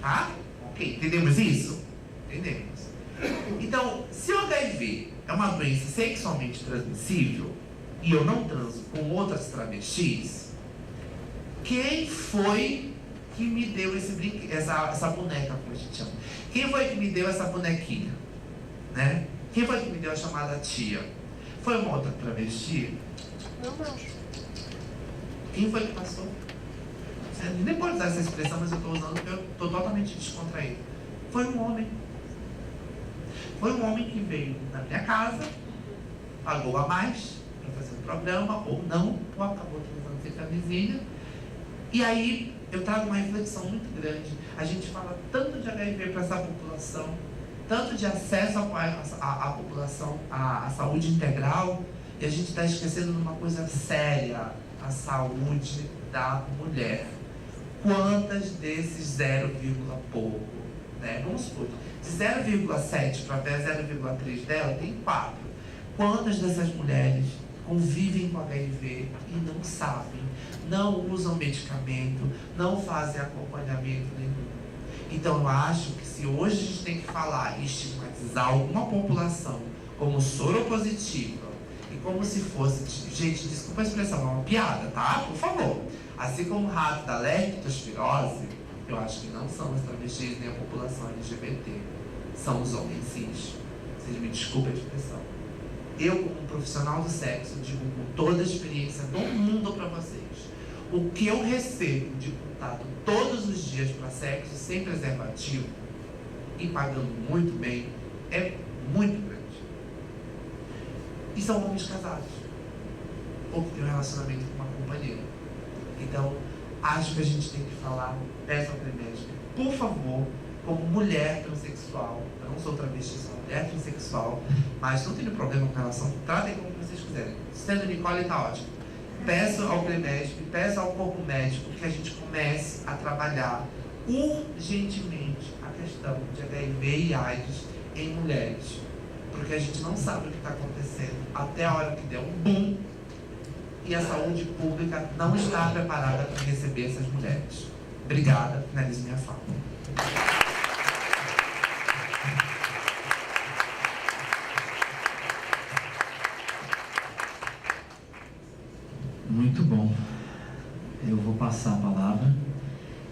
Tá? Ok, entendemos isso? Entendemos. Então, se o HIV é uma doença sexualmente transmissível e eu não transo com outras travestis, quem foi que me deu esse essa boneca, como a gente chama? Quem foi que me deu essa bonequinha? Né? Quem foi que me deu a chamada tia? Foi uma outra travesti? Não. Quem foi que passou? Você nem pode usar essa expressão, mas eu estou usando porque eu estou totalmente descontraído. Foi um homem. Foi um homem que veio na minha casa, pagou a mais para fazer um programa, ou não, ou acabou transando sem camisinha. E aí eu trago uma reflexão muito grande. A gente fala tanto de HIV para essa população, tanto de acesso à população à saúde integral, e a gente está esquecendo de uma coisa séria, a saúde da mulher. Quantas desses 0, pouco, né? Vamos supor, de 0,7 para até 0,3 dela, tem 4. Quantas dessas mulheres convivem com HIV e não sabem, não usam medicamento, não fazem acompanhamento nenhum? Então eu acho que se hoje a gente tem que falar e estigmatizar alguma população como soropositiva e como se fosse, gente, desculpa a expressão, é uma piada, tá? Por favor. Assim como o rato da leptospirose, eu acho que não são as travestis nem a população LGBT, são os homens cis. Vocês me desculpem a expressão. Eu, como profissional do sexo, digo com toda a experiência do mundo para vocês, o que eu recebo de contato todos os dias para sexo sem preservativo e pagando muito bem é muito grande. E são homens casados ou que têm um relacionamento com uma companheira. Então, acho que a gente tem que falar, peço ao Premédica, por favor, como mulher transexual, eu não sou travesti, sou mulher transexual, mas não tenho problema com relação, tratem como vocês quiserem. Sendo Nicole, está ótimo. Peço ao Premédico, peço ao corpo médico que a gente comece a trabalhar urgentemente a questão de HIV e AIDS em mulheres. Porque a gente não sabe o que está acontecendo até a hora que der um boom e a saúde pública não está preparada para receber essas mulheres. Obrigada, finalizo minha fala. Muito bom. Eu vou passar a palavra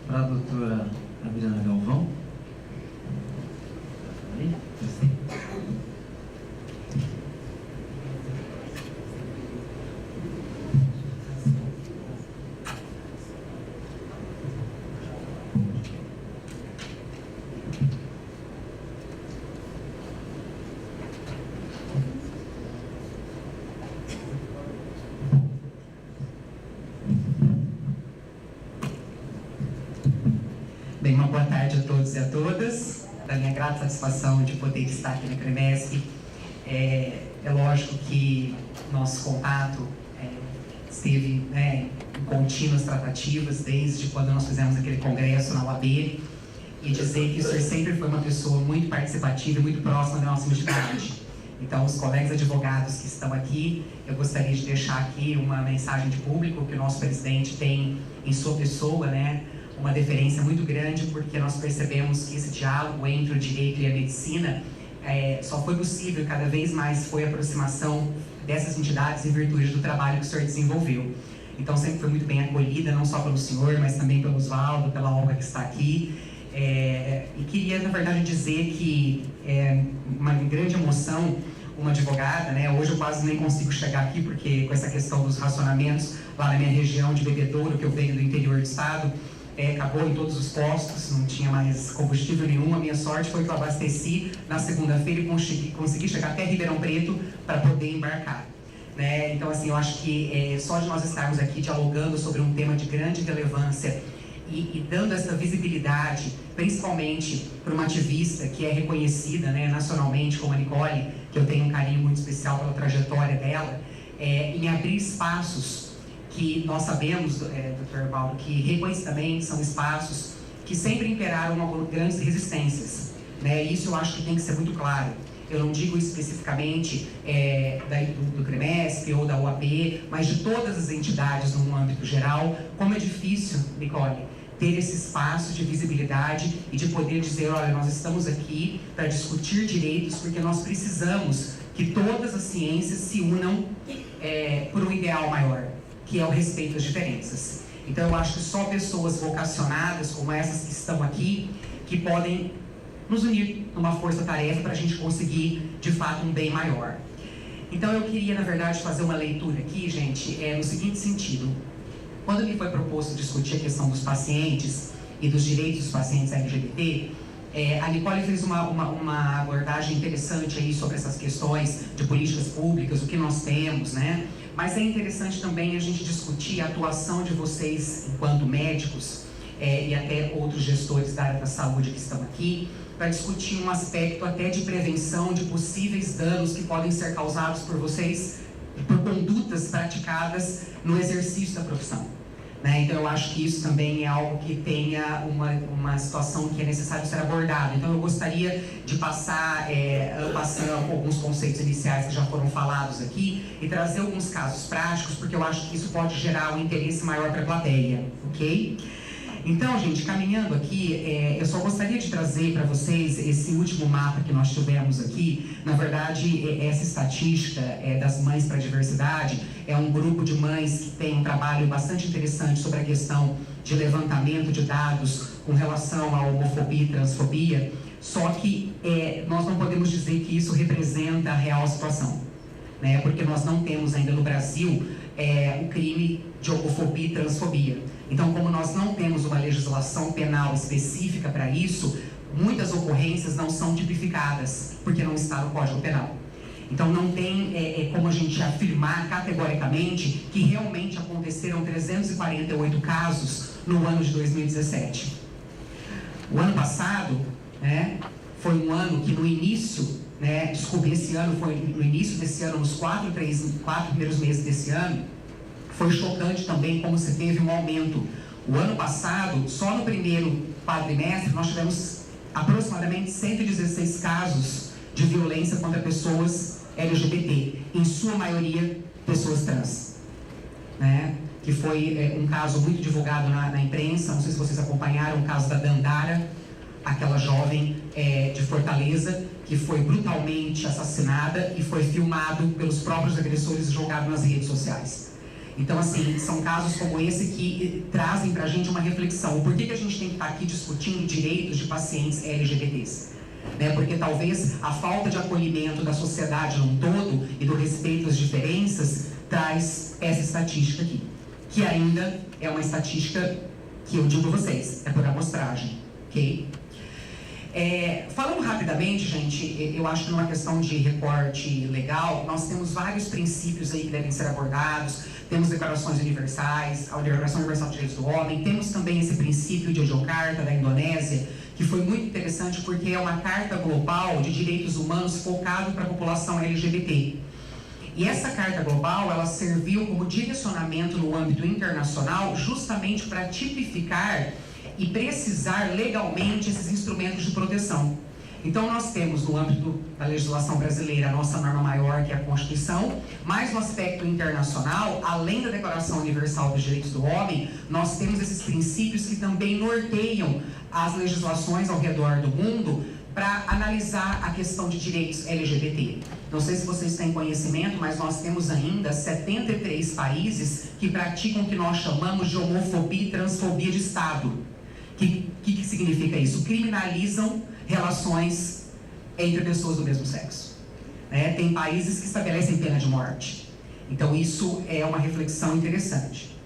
para a doutora Adriana Galvão. Bem, uma boa tarde a todos e a todas. Da minha grata satisfação de poder estar aqui na CREMESP. É lógico que nosso contato esteve em contínuas tratativas desde quando nós fizemos aquele congresso na UAB, e dizer que o senhor sempre foi uma pessoa muito participativa e muito próxima da nossa entidade. Então, os colegas advogados que estão aqui, eu gostaria de deixar aqui uma mensagem de público que o nosso presidente tem em sua pessoa, né? Uma deferência muito grande, porque nós percebemos que esse diálogo entre o direito e a medicina só foi possível, cada vez mais foi a aproximação dessas entidades em virtude do trabalho que o senhor desenvolveu. Então, sempre foi muito bem acolhida, não só pelo senhor, mas também pelo Osvaldo, pela Olga que está aqui. E queria, na verdade, dizer que é uma grande emoção uma advogada, né? Hoje eu quase nem consigo chegar aqui, porque com essa questão dos racionamentos, lá na minha região de Bebedouro, que eu venho do interior do estado, acabou em todos os postos, não tinha mais combustível nenhum. A minha sorte foi que eu abasteci na segunda-feira e consegui chegar até Ribeirão Preto para poder embarcar. Né? Então, assim, eu acho que só de nós estarmos aqui dialogando sobre um tema de grande relevância e dando essa visibilidade, principalmente para uma ativista que é reconhecida, né, nacionalmente, como a Nicole, que eu tenho um carinho muito especial pela trajetória dela, em abrir espaços que nós sabemos, Dr. Valdo, que reconhecidamente são espaços que sempre imperaram grandes resistências. Né? Isso eu acho que tem que ser muito claro. Eu não digo especificamente do CREMESP ou da UAB, mas de todas as entidades no âmbito geral. Como é difícil, Nicole, ter esse espaço de visibilidade e de poder dizer, olha, nós estamos aqui para discutir direitos, porque nós precisamos que todas as ciências se unam por um ideal maior, que é o respeito às diferenças. Então eu acho que só pessoas vocacionadas como essas que estão aqui, que podem nos unir numa força-tarefa para a gente conseguir, de fato, um bem maior. Então eu queria, na verdade, fazer uma leitura aqui, gente, no seguinte sentido. Quando me foi proposto discutir a questão dos pacientes e dos direitos dos pacientes LGBT, a Nicole fez uma abordagem interessante aí sobre essas questões de políticas públicas, o que nós temos, né? Mas é interessante também a gente discutir a atuação de vocês enquanto médicos e até outros gestores da área da saúde que estão aqui, para discutir um aspecto até de prevenção de possíveis danos que podem ser causados por vocês, por condutas praticadas no exercício da profissão. Né? Então eu acho que isso também é algo que tenha uma situação que é necessário ser abordada. Então eu gostaria de passar alguns conceitos iniciais que já foram falados aqui e trazer alguns casos práticos, porque eu acho que isso pode gerar um interesse maior para a plateia, ok? Então, gente, caminhando aqui, eu só gostaria de trazer para vocês esse último mapa que nós tivemos aqui. Na verdade, essa estatística das Mães para a Diversidade é um grupo de mães que tem um trabalho bastante interessante sobre a questão de levantamento de dados com relação à homofobia e transfobia, só que nós não podemos dizer que isso representa a real situação, né? Porque nós não temos ainda no Brasil o crime de homofobia e transfobia. Então, como nós não temos uma legislação penal específica para isso, muitas ocorrências não são tipificadas, porque não está no Código Penal. Então, não tem como a gente afirmar categoricamente que realmente aconteceram 348 casos no ano de 2017. O ano passado, né, foi um ano que no início, esse ano foi no início desse ano, nos 4 primeiros meses desse ano, foi chocante também como se teve um aumento. O ano passado, só no primeiro quadrimestre, nós tivemos aproximadamente 116 casos de violência contra pessoas LGBT, em sua maioria pessoas trans, né? Que foi um caso muito divulgado na imprensa, não sei se vocês acompanharam o caso da Dandara, aquela jovem de Fortaleza, que foi brutalmente assassinada e foi filmado pelos próprios agressores e jogado nas redes sociais. Então, assim, são casos como esse que trazem para a gente uma reflexão. Por que a gente tem que estar aqui discutindo direitos de pacientes LGBTs? Né? Porque talvez a falta de acolhimento da sociedade num todo e do respeito às diferenças traz essa estatística aqui, que ainda é uma estatística que eu digo a vocês, é por amostragem, ok? Falando rapidamente, gente, eu acho que numa questão de recorte legal, nós temos vários princípios aí que devem ser abordados. Temos declarações universais, a Declaração Universal de Direitos do Homem, temos também esse princípio de Yogyakarta, da Indonésia, que foi muito interessante porque é uma carta global de direitos humanos focado para a população LGBT. E essa carta global, ela serviu como direcionamento no âmbito internacional justamente para tipificar e precisar legalmente esses instrumentos de proteção. Então nós temos no âmbito da legislação brasileira a nossa norma maior, que é a Constituição, mas no aspecto internacional, além da Declaração Universal dos Direitos do Homem, nós temos esses princípios que também norteiam as legislações ao redor do mundo para analisar a questão de direitos LGBT. Não sei se vocês têm conhecimento, mas nós temos ainda 73 países que praticam o que nós chamamos de homofobia e transfobia de Estado. O que significa isso? Criminalizam relações entre pessoas do mesmo sexo. Tem países que estabelecem pena de morte. Então isso é uma reflexão interessante.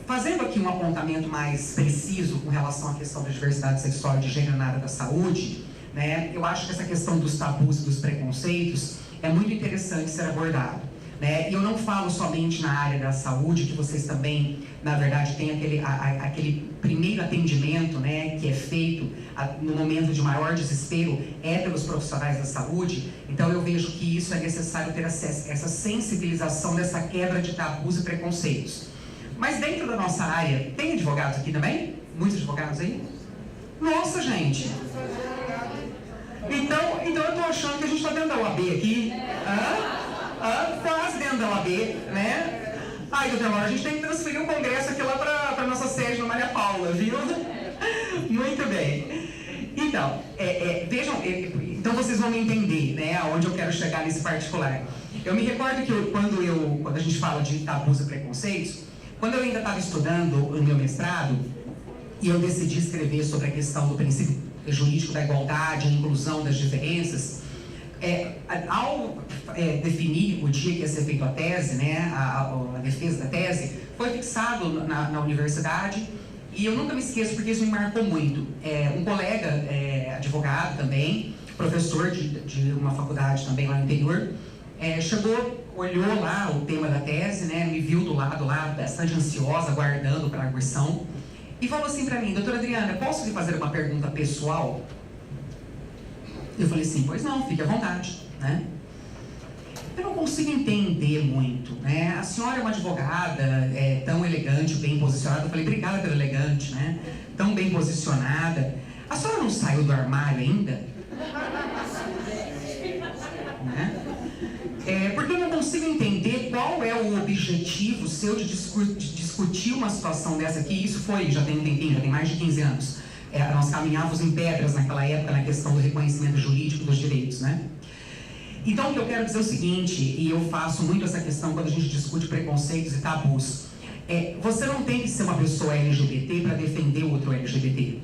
Fazendo aqui um apontamento mais preciso com relação à questão da diversidade sexual e de gênero na área da saúde, eu acho que essa questão dos tabus e dos preconceitos é muito interessante ser abordado. E eu não falo somente na área da saúde, que vocês também, na verdade, têm aquele primeiro atendimento, que é feito no momento de maior desespero, pelos profissionais da saúde. Então eu vejo que isso é necessário ter essa sensibilização dessa quebra de tabus e preconceitos. Mas dentro da nossa área, tem advogados aqui também? Muitos advogados aí? Nossa, gente! Então eu estou achando que a gente está dentro da OAB aqui. Quase dentro da OAB, Aí, doutor Mauro, a gente tem que transferir o congresso aqui lá para para nossa sede na Maria Paula, viu? Muito bem. Então, vejam, então vocês vão me entender, né, aonde eu quero chegar nesse particular. Eu me recordo que quando a gente fala de tabus e preconceitos, quando eu ainda estava estudando o meu mestrado, e eu decidi escrever sobre a questão do princípio jurídico da igualdade, a inclusão das diferenças, ao definir o dia que ia ser feita a tese, né, a defesa da tese, foi fixado na universidade, e eu nunca me esqueço porque isso me marcou muito. Um colega, advogado também, professor de uma faculdade também lá no interior, chegou, olhou lá o tema da tese, né, me viu do lado lá, bastante ansiosa, aguardando para a arguição, e falou assim para mim: doutora Adriana, posso lhe fazer uma pergunta pessoal? Eu falei assim: pois não, fique à vontade, né? Eu não consigo entender muito, né? A senhora é uma advogada, tão elegante, bem posicionada. Eu falei: obrigada pelo elegante, né? Tão bem posicionada. A senhora não saiu do armário ainda? Né? Porque eu não consigo entender qual é o objetivo seu de discutir uma situação dessa aqui. Isso já tem um tempinho, já tem mais de 15 anos. Nós caminhávamos em pedras naquela época na questão do reconhecimento jurídico dos direitos, né? Então, o que eu quero dizer é o seguinte, e eu faço muito essa questão quando a gente discute preconceitos e tabus. Você não tem que ser uma pessoa LGBT para defender outro LGBT.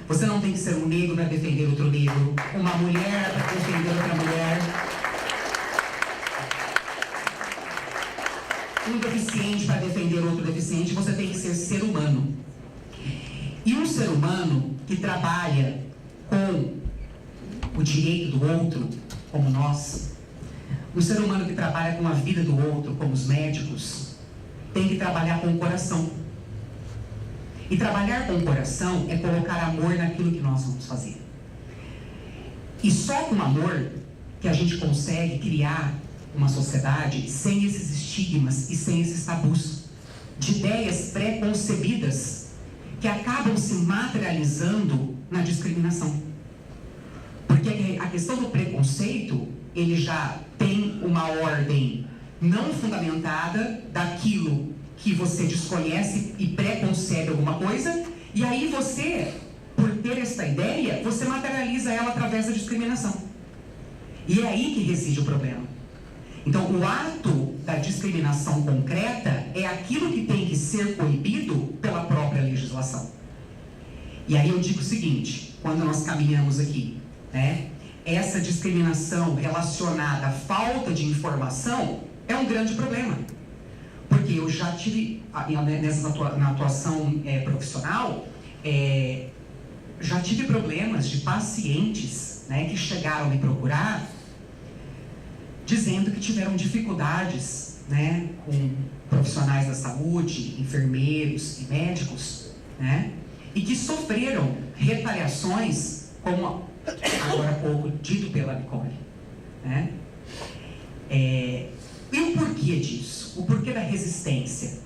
Você não tem que ser um negro para defender outro negro, uma mulher para defender outra mulher, um deficiente para defender outro deficiente. Você tem que ser ser humano. E um ser humano que trabalha com o direito do outro, como nós, um ser humano que trabalha com a vida do outro, como os médicos, tem que trabalhar com o coração. E trabalhar com o coração é colocar amor naquilo que nós vamos fazer. E só com amor que a gente consegue criar uma sociedade sem esses estigmas e sem esses tabus, de ideias pré-concebidas que acabam se materializando na discriminação. Porque a questão do preconceito, ele já tem uma ordem não fundamentada daquilo que você desconhece e preconcebe alguma coisa, e aí você, por ter esta ideia, você materializa ela através da discriminação. E é aí que reside o problema. Então, o ato da discriminação concreta é aquilo que tem que ser coibido pela própria legislação. E aí eu digo o seguinte, quando nós caminhamos aqui, né, essa discriminação relacionada à falta de informação é um grande problema. Porque eu já tive, na atuação profissional, já tive problemas de pacientes, né, que chegaram a me procurar dizendo que tiveram dificuldades, né, com profissionais da saúde, enfermeiros e médicos, né, e que sofreram retaliações, como agora há pouco dito pela Nicole, né? E o porquê disso? O porquê da resistência,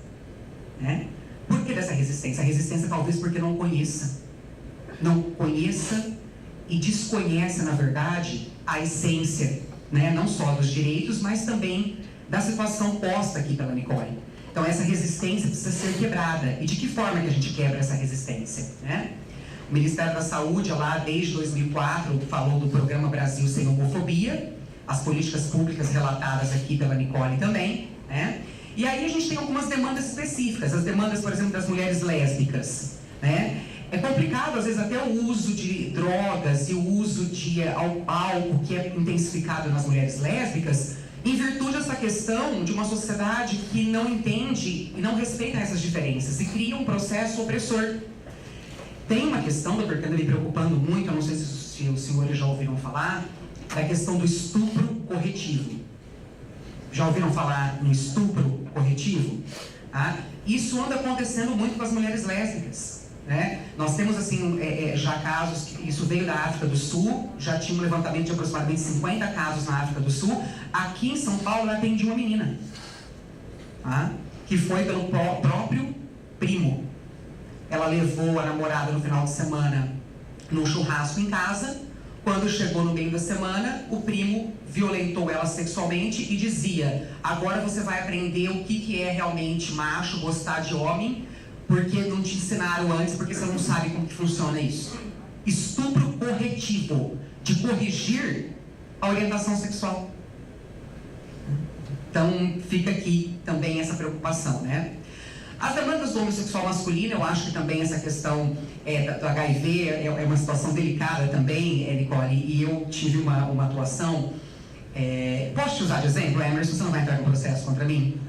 né? Por que dessa resistência? A resistência talvez porque não conheça e desconhece, na verdade, a essência, né? Não só dos direitos, mas também da situação posta aqui pela Nicole. Então essa resistência precisa ser quebrada. E de que forma que a gente quebra essa resistência, né? O Ministério da Saúde, lá desde 2004, falou do Programa Brasil Sem Homofobia, as políticas públicas relatadas aqui pela Nicole também, né? E aí a gente tem algumas demandas específicas, as demandas, por exemplo, das mulheres lésbicas, né? É complicado, às vezes, até o uso de drogas e o uso de álcool que é intensificado nas mulheres lésbicas, em virtude dessa questão de uma sociedade que não entende e não respeita essas diferenças e cria um processo opressor. Tem uma questão, doutor, que anda me preocupando muito, eu não sei se os senhores já ouviram falar, da questão do estupro corretivo. Já ouviram falar no estupro corretivo? Ah, isso anda acontecendo muito com as mulheres lésbicas, né? Nós temos, assim, já casos, que isso veio da África do Sul, já tinha um levantamento de aproximadamente 50 casos na África do Sul. Aqui em São Paulo, eu atendi uma menina, que foi pelo próprio primo. Ela levou a namorada no final de semana num churrasco em casa. Quando chegou no meio da semana, o primo violentou ela sexualmente e dizia: agora você vai aprender o que é realmente macho, gostar de homem, porque não te ensinaram antes, porque você não sabe como que funciona isso. Estupro corretivo, de corrigir a orientação sexual. Então, fica aqui também essa preocupação, né? As demandas do homossexual masculino, eu acho que também essa questão do HIV é uma situação delicada também, Nicole, e eu tive uma atuação... posso te usar de exemplo, Emerson? Você não vai entrar com processo contra mim?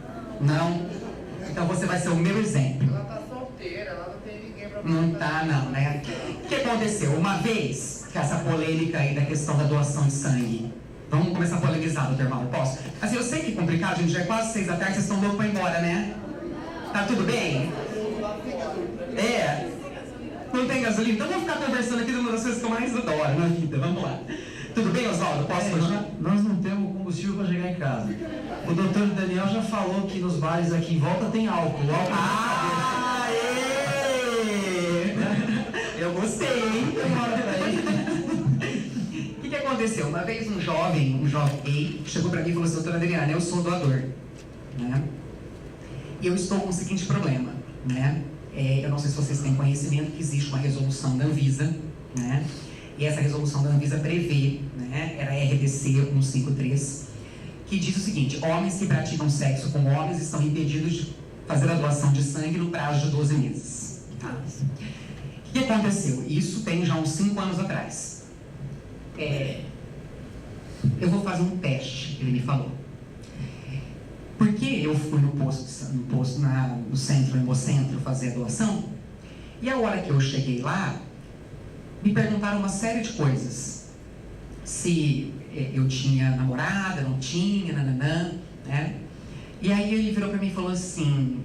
Não? Então você vai ser o meu exemplo. Ela tá solteira, ela não tem ninguém pra... Não tá, não, né? O que aconteceu? Uma vez, que essa polêmica aí da questão da doação de sangue, vamos começar a polemizar, doutor Mauro, posso? Assim, eu sei que é complicado, gente, já é quase 6 da tarde, vocês estão loucos pra ir embora, né? Tá tudo bem? Não tem gasolina? Então vamos ficar conversando aqui de uma das coisas que eu mais adoro na vida, vamos lá. Tudo bem, Oswaldo? Posso continuar? Nós não temos combustível para chegar em casa. O doutor Daniel já falou que nos bares aqui em volta tem álcool. Eu gostei, hein? O que aconteceu? Uma vez um jovem gay, chegou para mim e falou assim: doutora Adriana, eu sou doador, né? E eu estou com o seguinte problema, né? Eu não sei se vocês têm conhecimento que existe uma resolução da Anvisa, né? E essa resolução da Anvisa prevê, né? Era RDC 153, que diz o seguinte: homens que praticam sexo com homens estão impedidos de fazer a doação de sangue no prazo de 12 meses. Tá? O que aconteceu? Isso tem já uns 5 anos atrás. Eu vou fazer um teste, ele me falou. Porque eu fui no centro, no Hemocentro, fazer a doação, e a hora que eu cheguei lá, me perguntaram uma série de coisas. Se eu tinha namorada, não tinha, nananã, né? E aí ele virou para mim e falou assim: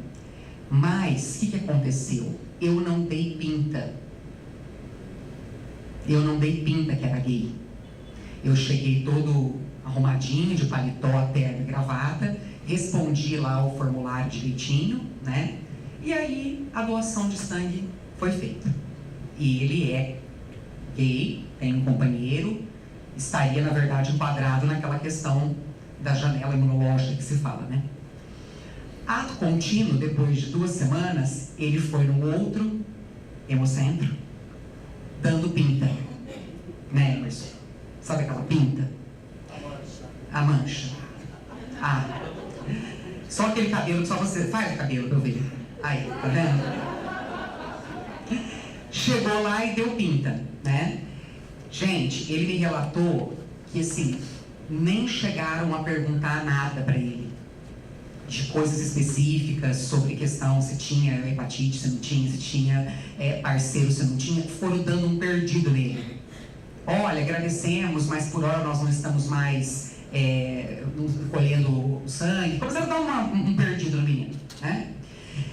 mas, o que aconteceu? Eu não dei pinta. Eu não dei pinta que era gay. Eu cheguei todo arrumadinho, de paletó, terno e gravata, respondi lá o formulário direitinho, né? E aí a doação de sangue foi feita. E ele é gay, tem um companheiro, estaria na verdade enquadrado naquela questão da janela imunológica que se fala, né? Ato contínuo, depois de 2 semanas, ele foi no outro hemocentro, dando pinta, né, Emerson? Sabe aquela pinta? A mancha. Só aquele cabelo que só você faz o cabelo pra eu ver. Aí, tá vendo? Chegou lá e deu pinta, né? Gente, ele me relatou que, assim, nem chegaram a perguntar nada pra ele, de coisas específicas sobre questão se tinha hepatite, se não tinha, se tinha parceiro, se não tinha. Foram dando um perdido nele. Olha, agradecemos, mas por hora nós não estamos mais colhendo o sangue. Começaram a dar um perdido no menino, né?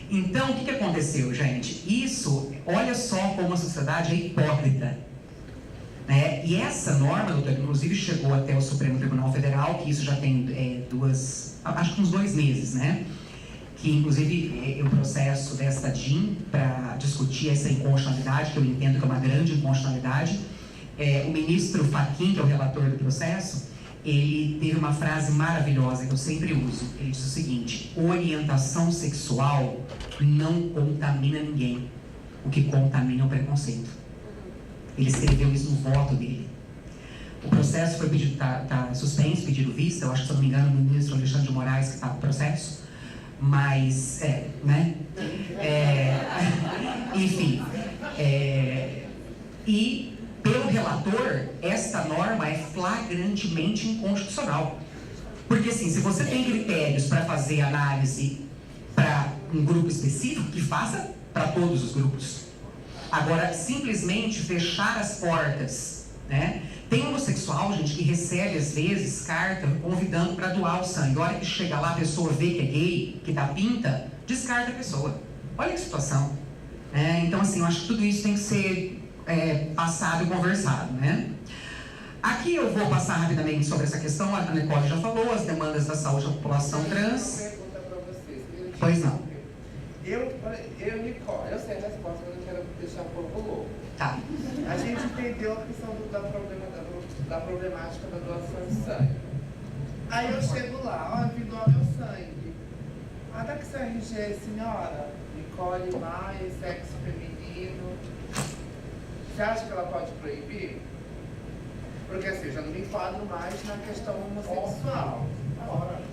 Então, o que aconteceu, gente? Isso, olha só como a sociedade é hipócrita, né? E essa norma, doutor, inclusive chegou até o Supremo Tribunal Federal, que isso já tem acho que uns 2 meses, né? Que inclusive o processo desta DIN para discutir essa inconstitucionalidade, que eu entendo que é uma grande inconstitucionalidade, o ministro Fachin, que é o relator do processo, ele teve uma frase maravilhosa que eu sempre uso. Ele diz o seguinte: orientação sexual não contamina ninguém. O que contamina é o preconceito. Ele escreveu isso no voto dele. O processo foi pedido, tá suspenso, pedido vista. Eu acho que, se eu não me engano, o ministro Alexandre de Moraes que está com o processo. Mas, né? Enfim. E, pelo relator, esta norma é flagrantemente inconstitucional. Porque, assim, se você tem critérios para fazer análise para um grupo específico, que faça para todos os grupos. Agora, simplesmente fechar as portas, né? Tem homossexual, gente, que recebe, às vezes, carta convidando para doar o sangue. A hora que chega lá, a pessoa vê que é gay, que dá pinta, descarta a pessoa. Olha que situação. Então, assim, eu acho que tudo isso tem que ser passado e conversado, né? Aqui eu vou passar rapidamente sobre essa questão. A Nicole já falou, as demandas da saúde da população trans. Uma pergunta para vocês. Pois não. Nicole, eu sei a resposta, mas eu quero deixar o povo louco. Tá. A gente entendeu a questão da problemática da doação de sangue. Aí eu chego lá, vim doar meu sangue. Da que seu RG, senhora? escolhe mais sexo feminino. Você acha que ela pode proibir? Porque assim, eu já não me enquadro mais na questão homossexual.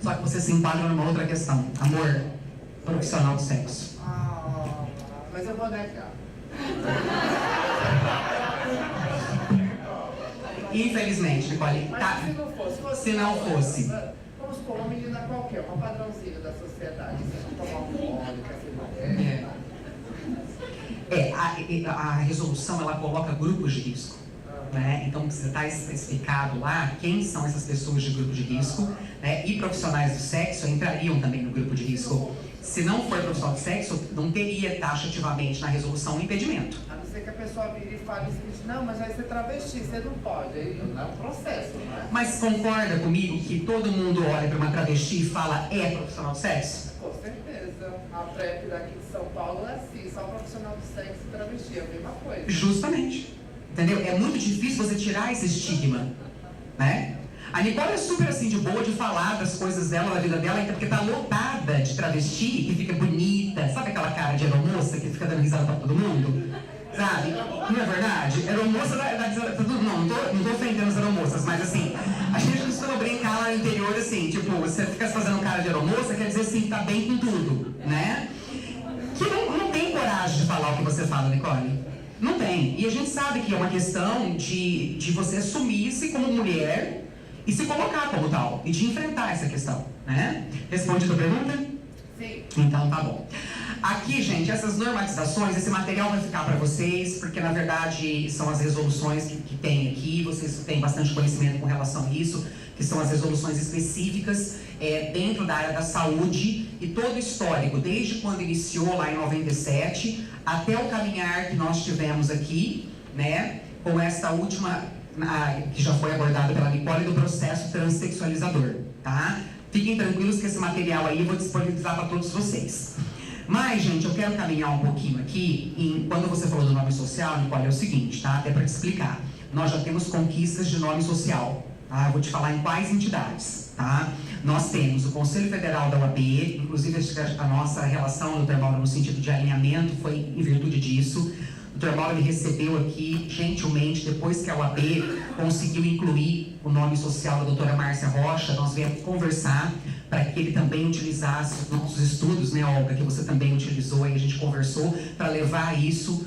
Só que você se enquadra numa outra questão. Amor profissional do sexo. Ah, mas eu vou negar. Infelizmente, Nicole. Mas Tá. se não fosse, Se não fosse. Vamos supor, uma menina qualquer, uma padrãozinha da sociedade, se não tomar alcoólica, ser mulher. A resolução ela coloca grupos de risco. Né? Então você está especificado lá quem são essas pessoas de grupo de risco, né? E profissionais do sexo entrariam também no grupo de risco. Se não for profissional de sexo, não teria taxativamente na resolução um impedimento. A não ser que a pessoa vire e fale o seguinte, não, mas aí você é travesti, você não pode, aí é um processo, não é? Mas concorda comigo que todo mundo olha para uma travesti e fala é profissional de sexo? Com certeza. A PrEP daqui de São Paulo é assim, só profissional do sexo e travesti, é a mesma coisa. Justamente. Entendeu? É muito difícil você tirar esse estigma, né? A Nicole é super assim de boa de falar das coisas dela, da vida dela, então porque tá lotada de travesti, que fica bonita, sabe aquela cara de aeromoça que fica dando risada pra todo mundo? Sabe? Não é verdade? Aeromoça dá risada pra todo mundo. Não tô ofendendo as aeromoças, mas assim, a gente costuma brincar lá no interior assim, tipo, você fica fazendo cara de aeromoça, quer dizer assim, que tá bem com tudo, né? Que não tem coragem de falar o que você fala, Nicole. Não tem. E a gente sabe que é uma questão de você assumir-se como mulher e se colocar como tal. E de enfrentar essa questão, né? Responde a tua pergunta? Sim. Então tá bom. Aqui, gente, essas normatizações, esse material vai ficar para vocês, porque na verdade são as resoluções que tem aqui, vocês têm bastante conhecimento com relação a isso, que são as resoluções específicas dentro da área da saúde e todo o histórico, desde quando iniciou lá em 97, até o caminhar que nós tivemos aqui, né, com esta última, que já foi abordada pela Nicole, do processo transexualizador, tá? Fiquem tranquilos que esse material aí eu vou disponibilizar para todos vocês. Mas, gente, eu quero caminhar um pouquinho aqui, quando você falou do nome social, Nicole, é o seguinte, tá? Até para te explicar. Nós já temos conquistas de nome social, tá? Eu vou te falar em quais entidades, tá? Nós temos o Conselho Federal da OAB, inclusive a nossa relação, Dr. Mauro, no sentido de alinhamento, foi em virtude disso. O Dr. Mauro me recebeu aqui, gentilmente, depois que a OAB conseguiu incluir o nome social da doutora Márcia Rocha, nós viemos conversar para que ele também utilizasse os nossos estudos, né, Olga, que você também utilizou, e a gente conversou para levar isso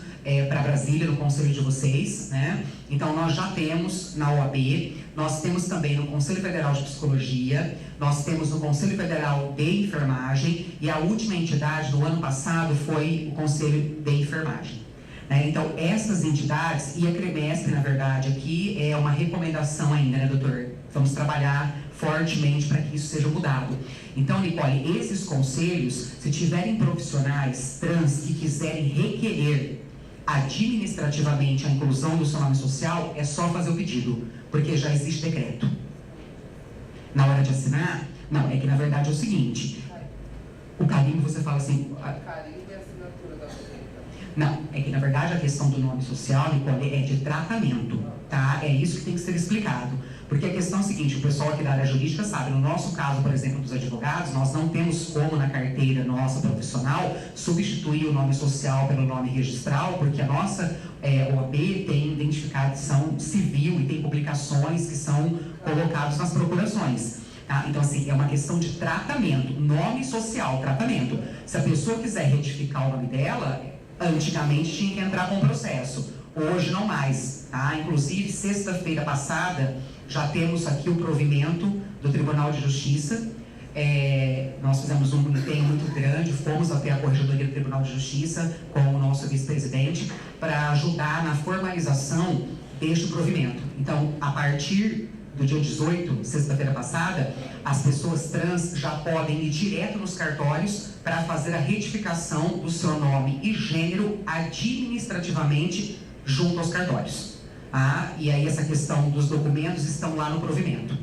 para Brasília, no conselho de vocês, né? Então, nós já temos na OAB, nós temos também no Conselho Federal de Psicologia, nós temos no Conselho Federal de Enfermagem, e a última entidade do ano passado foi o Conselho de Enfermagem. Então, essas entidades, e a CREMESP, na verdade, aqui é uma recomendação ainda, né, doutor? Vamos trabalhar fortemente para que isso seja mudado. Então, Nicole, esses conselhos, se tiverem profissionais trans que quiserem requerer administrativamente a inclusão do seu nome social, é só fazer o pedido, porque já existe decreto. Na hora de assinar, não, é que na verdade é o seguinte, o carimbo você fala assim... Carimbo e assinatura da documentação. Não, é que na verdade a questão do nome social, Nicole, é de tratamento, tá? É isso que tem que ser explicado. Porque a questão é a seguinte, o pessoal aqui da área jurídica sabe, no nosso caso, por exemplo, dos advogados, nós não temos como na carteira nossa profissional substituir o nome social pelo nome registral, porque a nossa OAB tem identificação civil e tem publicações que são colocadas nas procurações. Tá? Então, assim, é uma questão de tratamento, nome social, tratamento. Se a pessoa quiser retificar o nome dela, antigamente tinha que entrar com o processo, hoje não mais. Tá? Inclusive, sexta-feira passada, já temos aqui o provimento do Tribunal de Justiça. Nós fizemos um empenho muito grande, fomos até a Corregedoria do Tribunal de Justiça com o nosso vice-presidente para ajudar na formalização deste provimento. Então, a partir do dia 18, sexta-feira passada, as pessoas trans já podem ir direto nos cartórios para fazer a retificação do seu nome e gênero administrativamente junto aos cartórios. E aí essa questão dos documentos estão lá no provimento.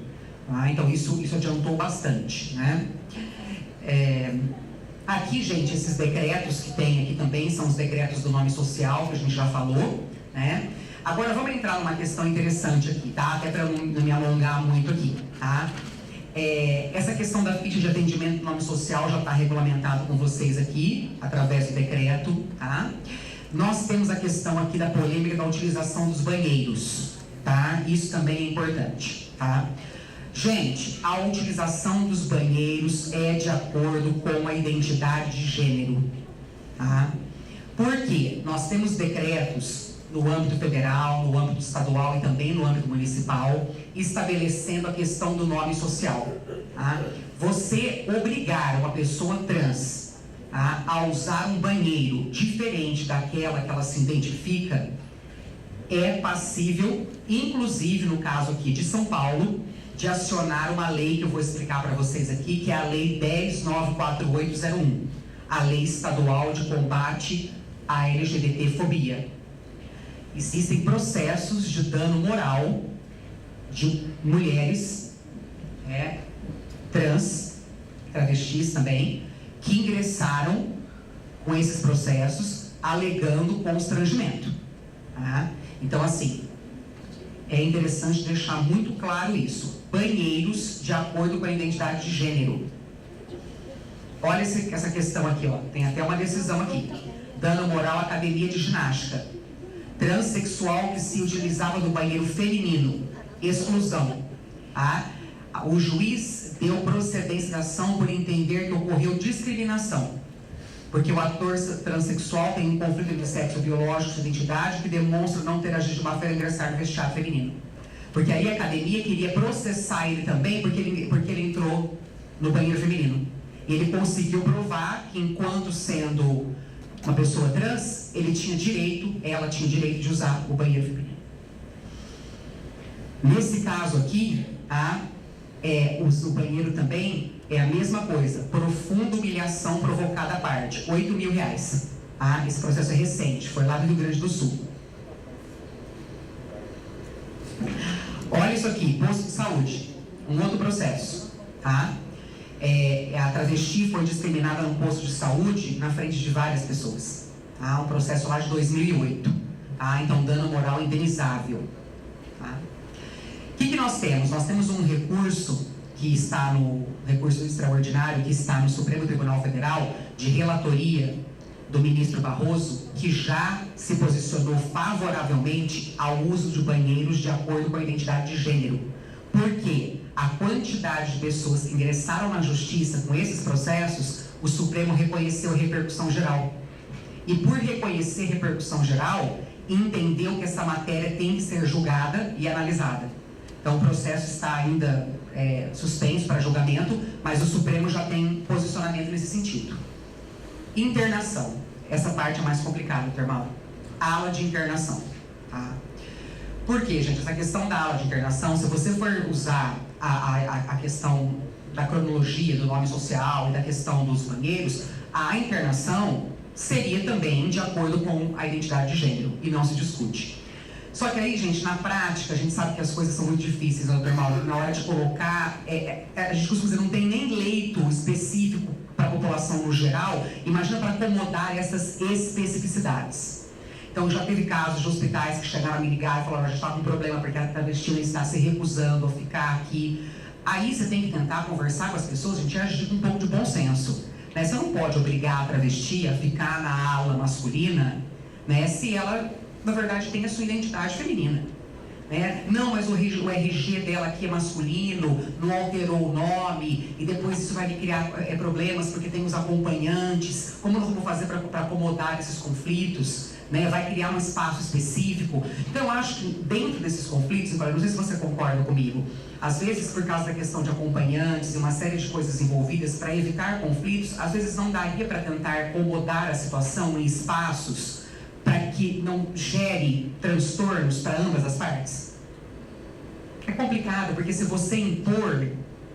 Então isso adiantou bastante, né? Aqui, gente, esses decretos que tem aqui também são os decretos do nome social, que a gente já falou, né? Agora vamos entrar numa questão interessante aqui, tá? Até para não me alongar muito aqui, tá? Essa questão da ficha de atendimento do nome social já está regulamentado com vocês aqui, através do decreto, tá? Nós temos a questão aqui da polêmica da utilização dos banheiros, tá? Isso também é importante, tá? Gente, a utilização dos banheiros é de acordo com a identidade de gênero, tá? Por quê? Nós temos decretos no âmbito federal, no âmbito estadual e também no âmbito municipal, estabelecendo a questão do nome social. Tá? Você obrigar uma pessoa trans, tá, a usar um banheiro diferente daquela que ela se identifica, é passível, inclusive no caso aqui de São Paulo, de acionar uma lei que eu vou explicar para vocês aqui, que é a Lei 10.94801, a Lei Estadual de Combate à LGBTfobia. Existem processos de dano moral de mulheres trans, travestis também, que ingressaram com esses processos alegando constrangimento. Tá? Então, assim, é interessante deixar muito claro isso. Banheiros de acordo com a identidade de gênero. Olha essa questão aqui, ó. Tem até uma decisão aqui. Dano moral à academia de ginástica. Transsexual que se utilizava do banheiro feminino. Exclusão. Tá? O juiz deu procedência da ação por entender que ocorreu discriminação. Porque o ator transexual tem um conflito de sexo biológico de identidade que demonstra não ter agido de má fé ao ingressar no vestiário feminino. Porque aí a academia queria processar ele também porque ele entrou no banheiro feminino. E ele conseguiu provar que, enquanto sendo uma pessoa trans, ela tinha direito de usar o banheiro feminino. Nesse caso aqui, o banheiro também é a mesma coisa. Profunda humilhação provocada à parte. R$8.000. Esse processo é recente, foi lá do Rio Grande do Sul. Olha isso aqui, posto de saúde. Um outro processo. Tá? A travesti foi discriminada num posto de saúde na frente de várias pessoas. Tá? Um processo lá de 2008. Tá? Então, dano moral indenizável. Tá? O que nós temos? Nós temos um recurso que está no recurso extraordinário, que está no Supremo Tribunal Federal, de relatoria do ministro Barroso, que já se posicionou favoravelmente ao uso de banheiros de acordo com a identidade de gênero. Por quê? A quantidade de pessoas que ingressaram na justiça com esses processos, o Supremo reconheceu a repercussão geral. E por reconhecer repercussão geral, entendeu que essa matéria tem que ser julgada e analisada. Então o processo está ainda suspenso para julgamento, mas o Supremo já tem posicionamento nesse sentido. Internação. Essa parte é mais complicada, Termal. Ala de internação. Tá? Por quê, gente? Essa questão da ala de internação, se você for usar a questão da cronologia do nome social e da questão dos banheiros, a internação seria também de acordo com a identidade de gênero, e não se discute. Só que aí, gente, na prática, a gente sabe que as coisas são muito difíceis, né, Dr. Mauro? Na hora de colocar, a gente costuma dizer, não tem nem leito específico para a população no geral, imagina para acomodar essas especificidades. Então, já teve casos de hospitais que chegaram a me ligar e falaram, a gente está com um problema porque a travesti está se recusando a ficar aqui. Aí você tem que tentar conversar com as pessoas, a gente agir com um pouco de bom senso. Né? Você não pode obrigar a travesti a ficar na ala masculina, né, se ela, na verdade, tem a sua identidade feminina. Né? Não, mas o RG dela aqui é masculino, não alterou o nome, e depois isso vai me criar problemas porque tem os acompanhantes. Como nós vamos fazer para acomodar esses conflitos? Né? Vai criar um espaço específico. Então, eu acho que dentro desses conflitos, não sei se você concorda comigo, às vezes, por causa da questão de acompanhantes e uma série de coisas envolvidas, para evitar conflitos, às vezes não daria para tentar acomodar a situação em espaços para que não gere transtornos para ambas as partes? É complicado, porque se você impor,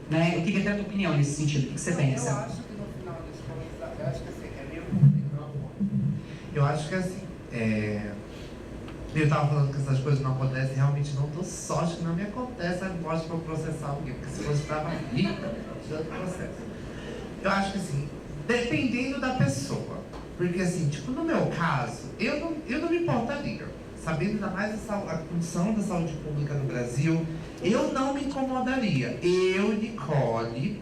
né, eu queria ter a tua opinião nesse sentido, o que você pensa? Eu acho que no final das contas, eu acho que assim, é meio complicado. Eu acho que assim, eu estava falando que essas coisas não acontecem, realmente não dou sorte que não me acontece, aí mostra para eu processar alguém, porque se fosse estava rica, já processo. Eu acho que assim, dependendo da pessoa, porque assim, tipo, no meu caso, eu não me importaria, sabendo ainda mais a condição da saúde pública no Brasil, eu não me incomodaria. Eu, Nicole,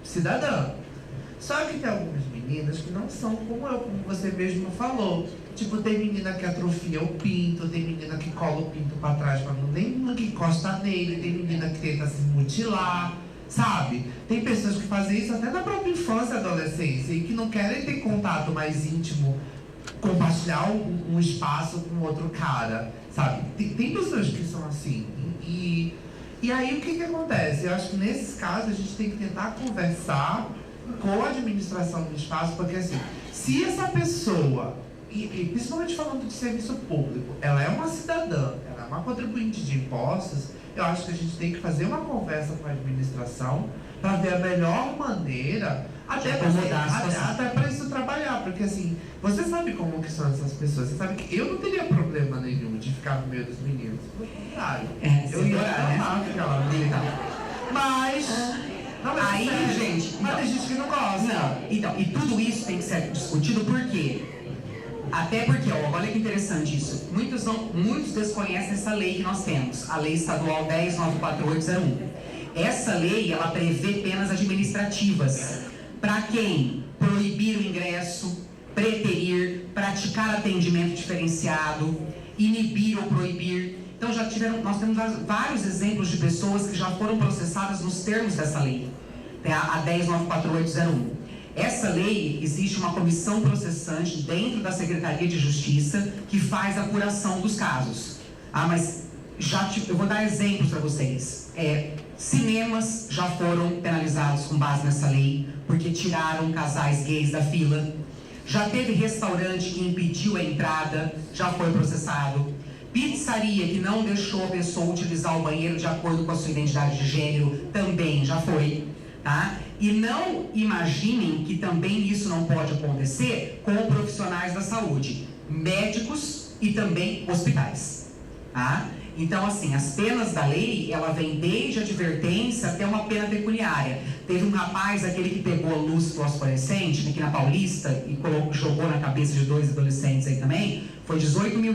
cidadã. Só que tem algumas meninas que não são como eu, como você mesmo falou. Tipo, tem menina que atrofia o pinto, tem menina que cola o pinto pra trás pra nem nunca encosta nele, tem menina que tenta se mutilar, sabe? Tem pessoas que fazem isso até na própria infância e adolescência e que não querem ter contato mais íntimo, compartilhar um espaço com outro cara, sabe? Tem pessoas que são assim. E aí o que acontece? Eu acho que nesses casos a gente tem que tentar conversar com a administração do espaço, porque assim, se essa pessoa, e principalmente falando de serviço público, ela é uma cidadã, ela é uma contribuinte de impostos, eu acho que a gente tem que fazer uma conversa com a administração para ver a melhor maneira até para isso trabalhar, porque assim, você sabe como que são essas pessoas, você sabe que eu não teria problema nenhum de ficar no meio dos meninos, pelo contrário, eu ia ficar lá no meio, mas aí, gente, mas tem gente que não gosta. Não, então, e tudo isso tem que ser discutido por quê? Até porque, ó, olha que interessante isso. Muitos desconhecem essa lei que nós temos, a Lei Estadual 10.948/01. Essa lei, ela prevê penas administrativas para quem proibir o ingresso, preterir, praticar atendimento diferenciado, inibir ou proibir. Então nós temos vários exemplos de pessoas que já foram processadas nos termos dessa lei, a 10.948/01. Essa lei, existe uma comissão processante dentro da Secretaria de Justiça que faz a apuração dos casos. Mas eu vou dar exemplos para vocês. Cinemas já foram penalizados com base nessa lei, porque tiraram casais gays da fila. Já teve restaurante que impediu a entrada, já foi processado. Pizzaria que não deixou a pessoa utilizar o banheiro de acordo com a sua identidade de gênero, também já foi, tá? E não imaginem que também isso não pode acontecer com profissionais da saúde, médicos e também hospitais, tá? Então, assim, as penas da lei, ela vem desde a advertência até uma pena pecuniária. Teve um rapaz, aquele que pegou a luz fluorescente aqui na Paulista e jogou na cabeça de 2 adolescentes aí também, foi R$18 mil.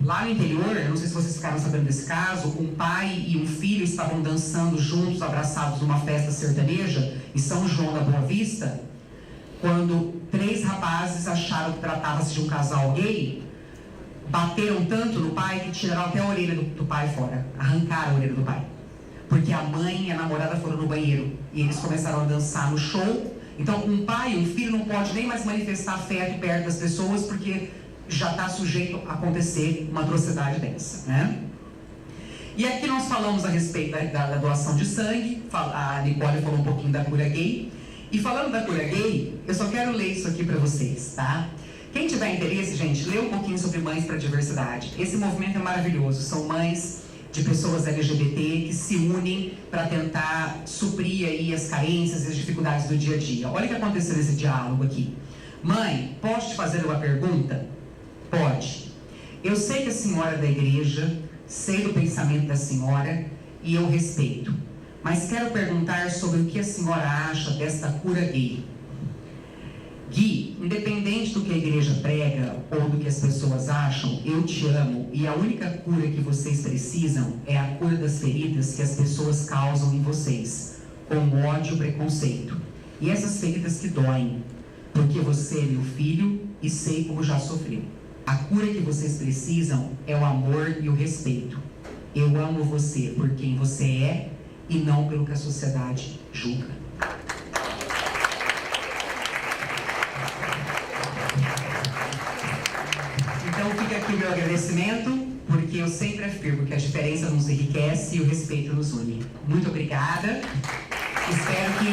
Lá no interior, eu não sei se vocês ficaram sabendo desse caso, um pai e um filho estavam dançando juntos, abraçados numa festa sertaneja em São João da Boa Vista, quando 3 rapazes acharam que tratava-se de um casal gay, bateram tanto no pai que tiraram até a orelha do pai fora, arrancaram a orelha do pai, porque a mãe e a namorada foram no banheiro e eles começaram a dançar no show. Então um pai e um filho não pode nem mais manifestar afeto perto das pessoas, porque já está sujeito a acontecer uma atrocidade dessa, né? E aqui nós falamos a respeito da doação de sangue, a Nicole falou um pouquinho da cura gay, e falando da cura gay, eu só quero ler isso aqui para vocês, tá? Quem tiver interesse, gente, lê um pouquinho sobre Mães para a Diversidade. Esse movimento é maravilhoso, são mães de pessoas LGBT que se unem para tentar suprir aí as carências e as dificuldades do dia a dia. Olha o que aconteceu nesse diálogo aqui. Mãe, posso te fazer uma pergunta? Pode. Eu sei que a senhora é da igreja, sei do pensamento da senhora e eu respeito. Mas quero perguntar sobre o que a senhora acha desta cura gay. Gui, independente do que a igreja prega ou do que as pessoas acham, eu te amo e a única cura que vocês precisam é a cura das feridas que as pessoas causam em vocês, com ódio e preconceito. E essas feridas que doem, porque você é meu filho e sei como já sofreu. A cura que vocês precisam é o amor e o respeito. Eu amo você por quem você é e não pelo que a sociedade julga. Então fica aqui o meu agradecimento, porque eu sempre afirmo que a diferença nos enriquece e o respeito nos une. Muito obrigada. Espero que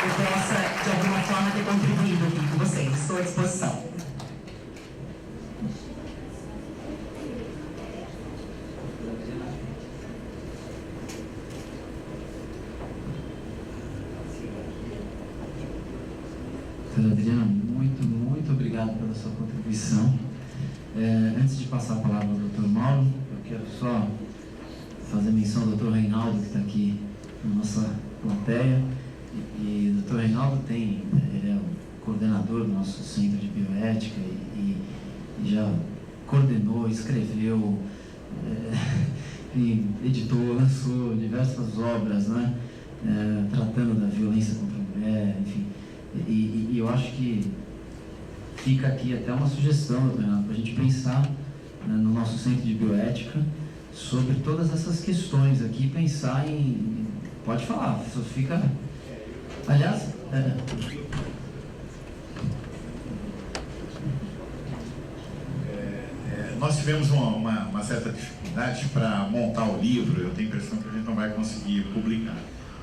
eu possa, de alguma forma, ter contribuído aqui com vocês. Estou à disposição. Doutora Adriana, muito obrigado pela sua contribuição. Antes de passar a palavra ao Dr. Mauro, eu quero só fazer menção ao Dr. Reinaldo, que está aqui na nossa plateia. E o Dr. Reinaldo ele é o coordenador do nosso centro de bioética e já coordenou, escreveu, enfim, editou, lançou diversas obras, né? Tratando da violência contra a mulher, enfim. E eu acho que fica aqui até uma sugestão, para a gente pensar, né, no nosso centro de bioética sobre todas essas questões aqui, pensar em... Pode falar, isso fica... Aliás... Nós tivemos uma certa dificuldade para montar o livro. Eu tenho a impressão que a gente não vai conseguir publicar.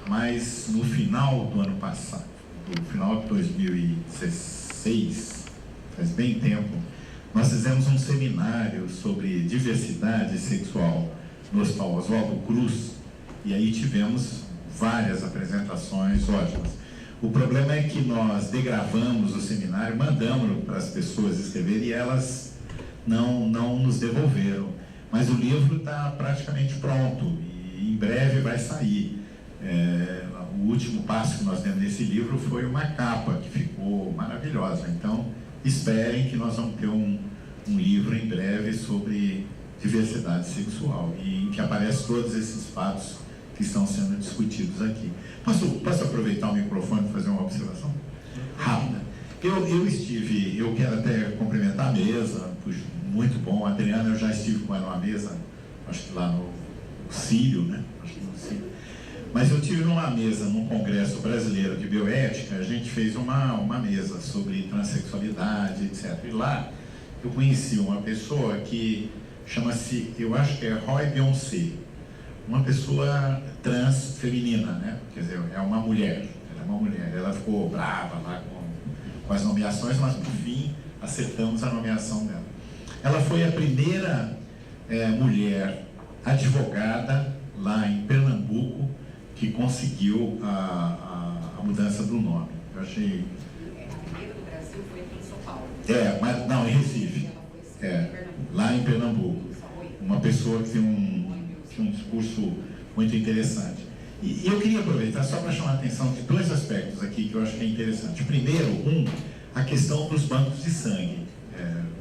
Mas no final do ano passado, no final de 2016, faz bem tempo, nós fizemos um seminário sobre diversidade sexual no Hospital Oswaldo Cruz, e aí tivemos várias apresentações ótimas. O problema é que nós degravamos o seminário, mandamos para as pessoas escreverem e elas não nos devolveram. Mas o livro está praticamente pronto e em breve vai sair. O último passo que nós demos nesse livro foi uma capa que ficou maravilhosa. Então, esperem que nós vamos ter um livro em breve sobre diversidade sexual e em que aparecem todos esses fatos que estão sendo discutidos aqui. Posso aproveitar o microfone para fazer uma observação rápida? Eu quero até cumprimentar a mesa, muito bom. A Adriana, eu já estive com ela numa mesa, acho que lá no Círio, né? Acho que no Círio. Mas eu tive numa mesa, num congresso brasileiro de bioética, a gente fez uma mesa sobre transexualidade, etc. E lá eu conheci uma pessoa que chama-se, eu acho que é Roy Beyoncé, uma pessoa trans feminina, né? Quer dizer, é uma mulher, ela ficou brava lá com as nomeações, mas por fim acertamos a nomeação dela. Ela foi a primeira mulher advogada lá em Pernambuco que conseguiu a mudança do nome. Eu achei... A primeira do Brasil foi aqui em São Paulo. Mas não, em Recife. Lá em Pernambuco. Uma pessoa que tinha um discurso muito interessante. E eu queria aproveitar só para chamar a atenção de dois aspectos aqui que eu acho que é interessante. Primeiro, a questão dos bancos de sangue,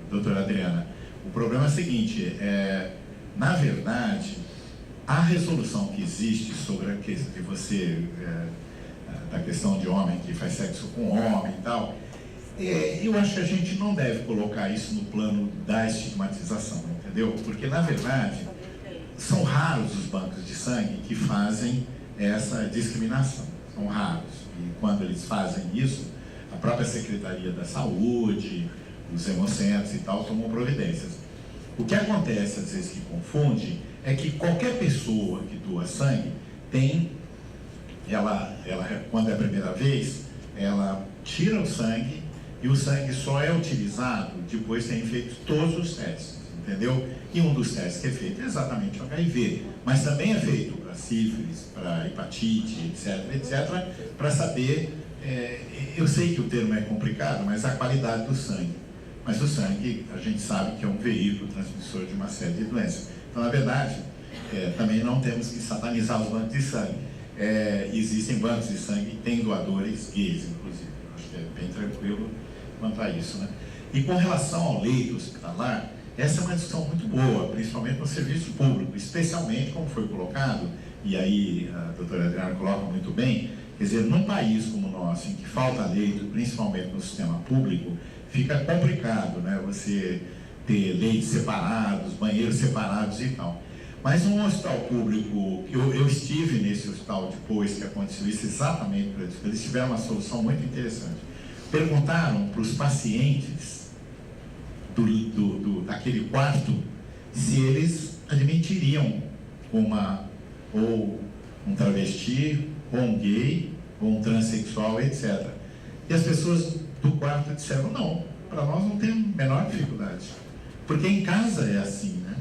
doutora Adriana. O problema é o seguinte, na verdade, a resolução que existe sobre a questão de você, da questão de homem que faz sexo com homem e tal, eu acho que a gente não deve colocar isso no plano da estigmatização, entendeu? Porque, na verdade, são raros os bancos de sangue que fazem essa discriminação, são raros. E quando eles fazem isso, a própria Secretaria da Saúde, os hemocentros e tal, tomam providências. O que acontece, às vezes, que confunde, é que qualquer pessoa que doa sangue ela quando é a primeira vez, ela tira o sangue e o sangue só é utilizado depois de terem feito todos os testes, entendeu? E um dos testes que é feito é exatamente o HIV, mas também é feito para sífilis, para hepatite, etc., para saber, eu sei que o termo é complicado, mas a qualidade do sangue. Mas o sangue, a gente sabe que é um veículo transmissor de uma série de doenças. Então, na verdade, também não temos que satanizar os bancos de sangue. Existem bancos de sangue que têm doadores gays, inclusive. Eu acho que é bem tranquilo quanto a isso, né? E com relação ao leito hospitalar, essa é uma discussão muito boa, principalmente no serviço público, especialmente como foi colocado, e aí a doutora Adriana coloca muito bem, quer dizer, num país como o nosso, em que falta leito, principalmente no sistema público, fica complicado, né? Você ter leitos separados, banheiros separados e tal. Mas um hospital público, eu estive nesse hospital depois que aconteceu isso, exatamente para isso, eles tiveram uma solução muito interessante. Perguntaram para os pacientes daquele quarto se eles admitiriam ou um travesti, ou um gay, ou um transexual, etc. E as pessoas do quarto disseram, não, para nós não tem a menor dificuldade. Porque em casa é assim, né?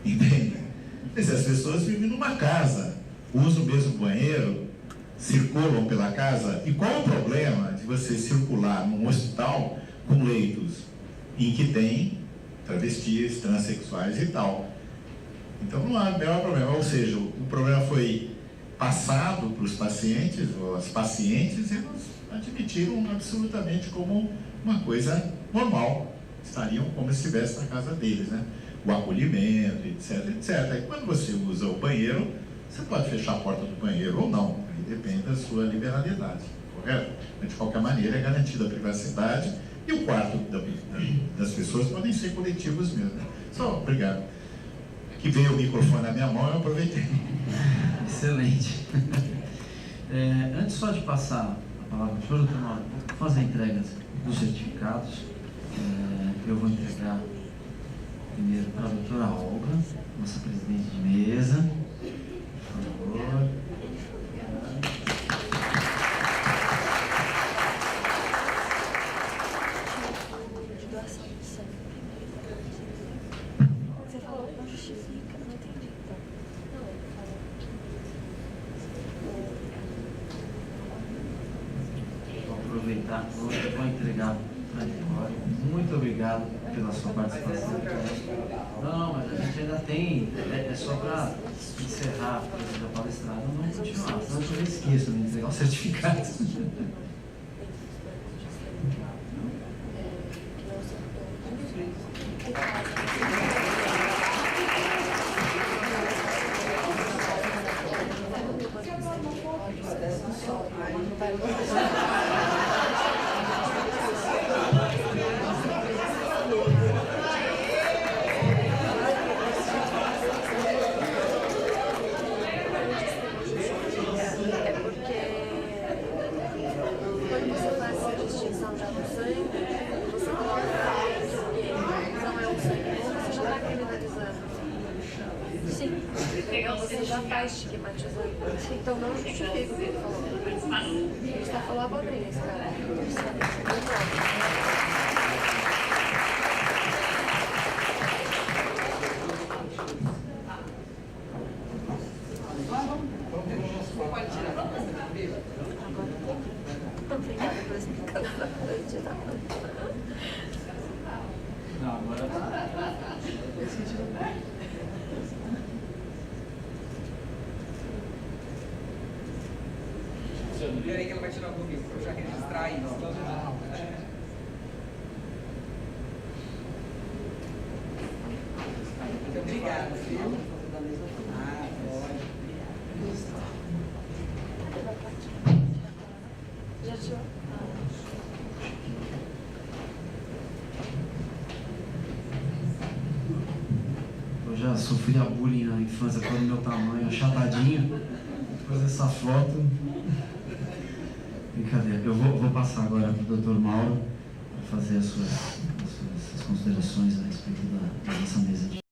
Entende? As pessoas vivem numa casa, usam o mesmo banheiro, circulam pela casa. E qual é o problema de você circular num hospital com leitos em que tem travestis, transexuais e tal? Então não há o menor problema. Ou seja, o problema foi passado para os pacientes, ou as pacientes, e eles admitiram absolutamente como uma coisa normal. estariam como se estivesse na casa deles, né? O acolhimento, etc, etc. E quando você usa o banheiro, você pode fechar a porta do banheiro ou não, aí depende da sua liberalidade, correto? Mas, de qualquer maneira, é garantida a privacidade e o quarto das pessoas podem ser coletivos mesmo. Só, obrigado. Que veio o microfone na minha mão, eu aproveitei. Excelente. Antes só de passar a palavra para o doutor Mauro, vou fazer a entrega dos certificados. Eu vou entregar primeiro para a doutora Olga, nossa presidente de mesa. Por favor. Você falou que não justifica, não entendi. Vou aproveitar, vou entregar para a Nicole. Muito obrigado pela sua participação. Não, mas a gente ainda tem, é só para encerrar a palestrada, não vamos continuar, senão eu esqueço de entregar o certificado. Você já está estigmatizando. Então não justifica o que ele falou. Ele está falando abobrinha, esse cara. Obrigada por explicar essa frente. Não, agora tá. Peraí que ela vai tirar comigo, para eu já registrar isso. Muito obrigado, viu? Já tirou? Eu já sofri a bullying na infância por meu tamanho, achatadinho. Depois dessa foto. Brincadeira. Eu vou passar agora para o Dr. Mauro para fazer as suas considerações a respeito da nossa mesa de